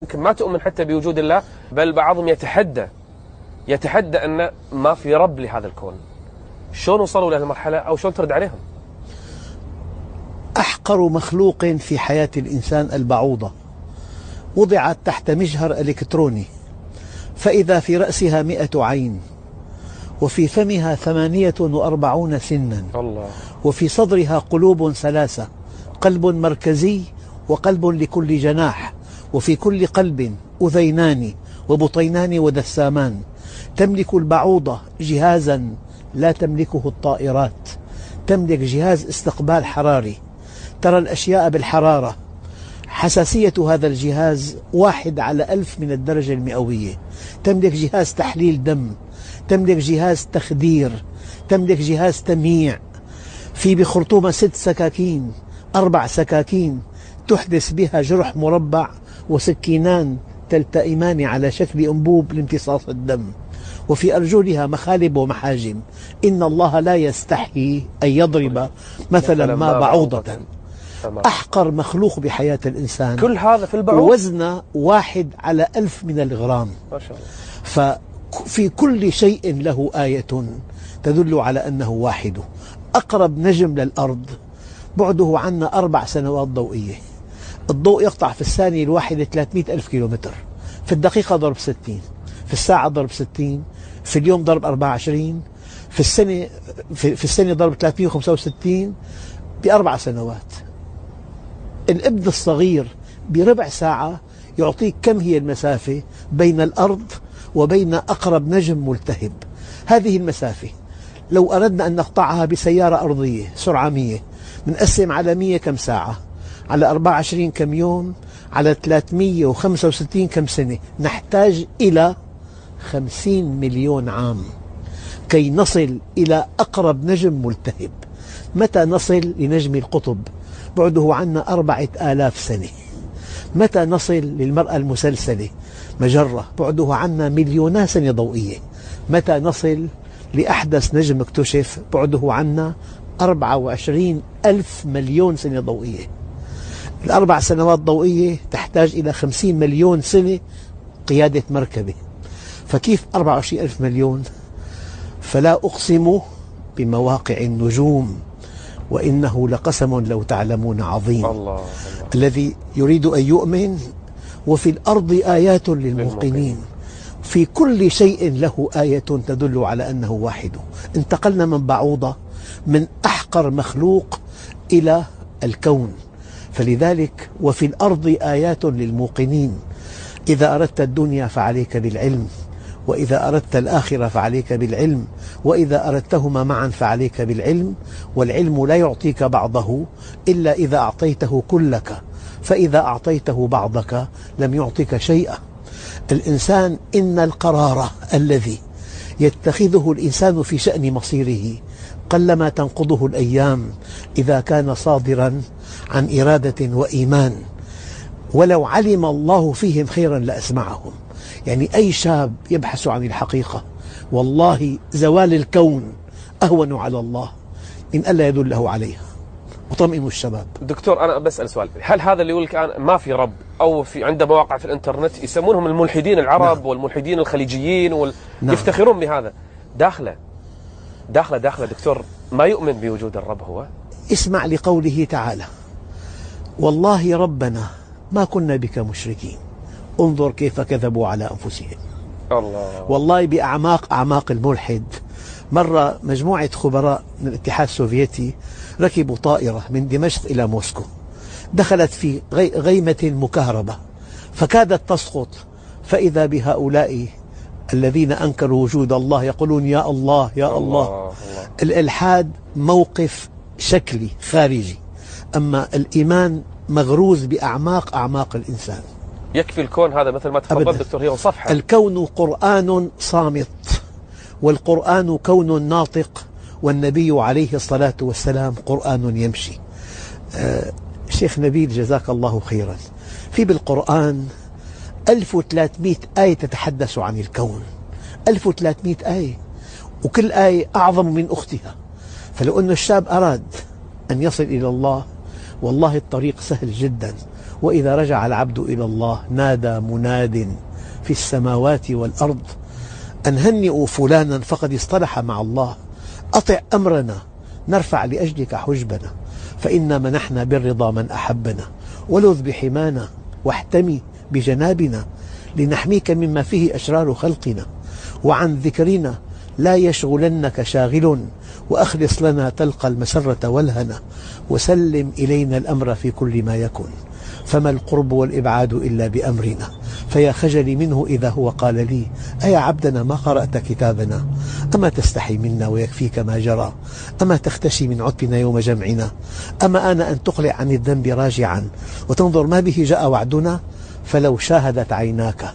يمكن ما تؤمن حتى بوجود الله، بل بعضهم يتحدى أن ما في رب لهذا الكون. شلون وصلوا لهذه المرحلة أو شلون ترد عليهم؟ أحقر مخلوق في حياة الإنسان البعوضة، وضعت تحت مجهر إلكتروني، فإذا في رأسها 100 عين، وفي فمها 48 سنا، الله. وفي صدرها قلوب ثلاثة، قلب مركزي وقلب لكل جناح، وفي كل قلب أذينان وبطينان ودسامان. تملك البعوضة جهازا لا تملكه الطائرات، تملك جهاز استقبال حراري، ترى الأشياء بالحرارة. حساسية هذا الجهاز 1/1000 من الدرجة المئوية. تملك جهاز تحليل دم، تملك جهاز تخدير، تملك جهاز تمييع. في بخرطومة 6 سكاكين، 4 سكاكين تحدث بها جرح مربع، وسكينان تلتئمان على شكل أنبوب لامتصاص الدم. وفي أرجلها مخالب ومحاجم. إن الله لا يستحي أن يضرب مثلا ما بعوضة. أحقر مخلوق بحياة الإنسان، كل هذا في البعوض، وزنه 1/1000 من الغرام. ما شاء الله. ففي كل شيء له آية تدل على أنه واحد. أقرب نجم للأرض بعده عنا 4 سنوات ضوئية. الضوء يقطع في الثانية الواحدة 300,000 كيلومتر، في الدقيقة ضرب 60، في الساعة ضرب 60، في اليوم ضرب 24، في السنة ضرب 365، ب4 سنوات. الابن الصغير بربع ساعة يعطيك كم هي المسافة بين الأرض وبين أقرب نجم ملتهب. هذه المسافة لو أردنا أن نقطعها بسيارة أرضية سرعة 100، بنقسم على 100 كم ساعة، على 24 كم يوم، على 365 كم سنة. نحتاج إلى 50 مليون عام كي نصل إلى أقرب نجم ملتهب. متى نصل لنجم القطب؟ بعده عنا 4000 سنة. متى نصل للمرأة المسلسلة مجرة؟ بعده عنا 2,000,000 سنة ضوئية. متى نصل لأحدث نجم اكتشف؟ بعده عنا 24,000 مليون سنة ضوئية. ال4 سنوات ضوئية تحتاج إلى 50 مليون سنة قيادة مركبة، فكيف 24,000 مليون؟ فلا أقسم بمواقع النجوم وإنه لقسم لو تعلمون عظيم. الله. الذي يريد أن يؤمن. وفي الأرض آيات للموقنين. في كل شيء له آية تدل على أنه واحد. انتقلنا من بعوضة، من أحقر مخلوق، إلى الكون. فلذلك وفي الأرض آيات للموقنين. إذا أردت الدنيا فعليك بالعلم، وإذا أردت الآخرة فعليك بالعلم، وإذا أردتهما معا فعليك بالعلم. والعلم لا يعطيك بعضه إلا إذا أعطيته كلك، فإذا أعطيته بعضك لم يعطيك شيئا. الإنسان إن القرار الذي يتخذه الإنسان في شأن مصيره قلما تنقضه الأيام إذا كان صادرا عن إرادة وإيمان. ولو علم الله فيهم خيرا لأسمعهم. يعني أي شاب يبحث عن الحقيقة، والله زوال الكون أهون على الله من ألا يدله عليها. وطمئنوا الشباب. دكتور، أنا بسأل سؤال، هل هذا اللي يقول لك الآن ما في رب، أو في عنده مواقع في الإنترنت يسمونهم الملحدين العرب، نعم، والملحدين الخليجيين نعم، يفتخرون بهذا، داخله دكتور ما يؤمن بوجود الرب هو؟ اسمع لقوله تعالى: والله ربنا ما كنا بك مشركين. انظر كيف كذبوا على أنفسهم. الله. والله بأعماق الملحد. مرة مجموعة خبراء من الاتحاد السوفيتي ركبوا طائرة من دمشق إلى موسكو، دخلت في غيمة مكهربة فكادت تسقط، فإذا بهؤلاء الذين أنكروا وجود الله يقولون: يا الله يا الله. الإلحاد موقف شكلي خارجي، أما الإيمان مغروز بأعماق الإنسان. يكفي الكون هذا مثل ما تفضل دكتور، هي صفحة. الكون قرآن صامت، والقرآن كون ناطق، والنبي عليه الصلاة والسلام قرآن يمشي. شيخ نبيل جزاك الله خيرا، في بالقرآن 1300 آية تتحدث عن الكون. 1300 آية، وكل آية أعظم من أختها. فلو أن الشاب أراد أن يصل إلى الله، والله الطريق سهل جدا. وإذا رجع العبد إلى الله نادى مناد في السماوات والأرض أن هنئوا فلانا فقد اصطلح مع الله، أطع أمرنا نرفع لأجلك حجبنا، فإنا منحنا بالرضا من أحبنا، ولذ بحمانا واحتمي بجنابنا، لنحميك مما فيه أشرار خلقنا، وعن ذكرنا لا يشغلنك شاغل، وأخلص لنا تلقى المسرة والهنا، وسلم إلينا الأمر في كل ما يكن، فما القرب والإبعاد إلا بأمرنا، فيا خجلي منه إذا هو قال لي أيا عبدنا ما قرأت كتابنا، أما تستحي منا ويكفيك ما جرى، أما تختشي من عتبنا يوم جمعنا، أما آن أن تقلع عن الذنب راجعا وتنظر ما به جاء وعدنا، فلو شاهدت عيناك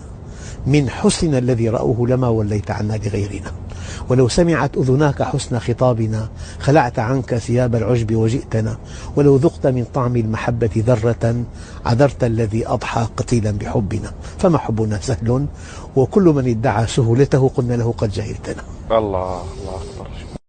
من حسن الذي رأوه لما وليت عنا لغيرنا، ولو سمعت أذناك حسن خطابنا خلعت عنك ثياب العجب وجئتنا، ولو ذقت من طعم المحبة ذرة عذرت الذي أضحى قتيلا بحبنا، فما حبنا سهل، وكل من ادعى سهولته قلنا له قد جهلتنا. الله الله أكبر.